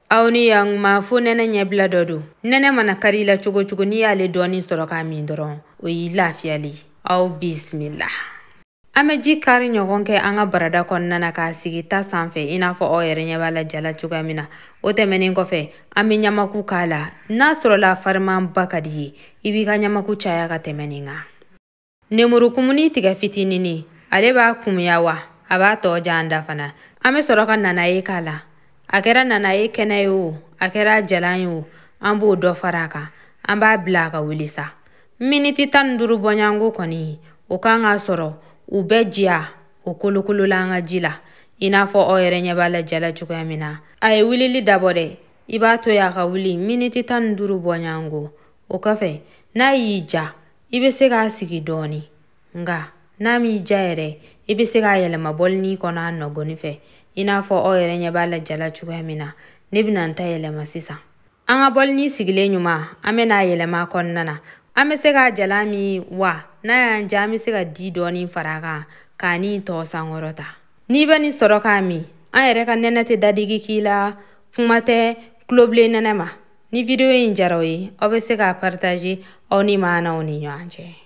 Auni yang ma fu nene nyebla dodu. Nene mana karila chugo ni ale doni soroka mindoron. O yi lafiyali. Au bismillah. Ame ji kari ɲɔgɔn kɛ an ka barada kɔnɔna ka sigi ta sanfɛ I n'a fɔ aw yɛrɛ ɲɛ b'a la jala cogoya min na. O tɛmɛnen kɔfɛ an bɛ ɲamaku k'a la. N'a sɔrɔla farimanba ka di ye I b'i ka ɲamaku caya ka tɛmɛ nin kan. Nemuru kumuni tigɛ fitinini ale b'a kumuya wa a b'a tɔ ja an da fana. An bɛ sɔrɔ ka nanaye k'a la. A kɛra nanaye kɛnɛ ye o a kɛra jalan ye o an b'o dɔ fara a kan. An b'a bila a ka wuli sa. Miniti 15 bɔɲango kɔni o kan ka sɔrɔ u bɛ jiya o kolokolola an ka ji la I n'a fɔ aw yɛrɛ ɲɛ b'a la jala cogoya min na. A ye wulili dabɔ dɛ I b'a to ya ka wuli miniti 15 bɔɲango. O kɔfɛ n'a y'i ja I bɛ se k'a sigi dɔɔni nka n'a m'i ja yɛrɛ I bɛ se k'a yɛlɛma bɔlini kɔnɔ a nɔgɔni fɛ I n'a fɔ aw yɛrɛ ɲɛ b'a la jala cogoya min na. Ne bɛna n ta yɛlɛma sisan. An ka bɔlini sigilen ɲuman an bɛ n'a yɛlɛma kɔnɔna na. An bɛ se k'a jala min wa n'a y'an ja an bɛ se ka di dɔɔni fara a kan k'a ni tɔ sankɔrɔta. N'i bɛ nin sɔrɔ k'a min an yɛrɛ ka nɛnɛ tɛ dadigi k'i la kuma tɛ kulobilen nɛnɛ ma. Ni video in jara aw ye aw bɛ se k'a partager aw ni maanaw ni ɲɔgɔn cɛ.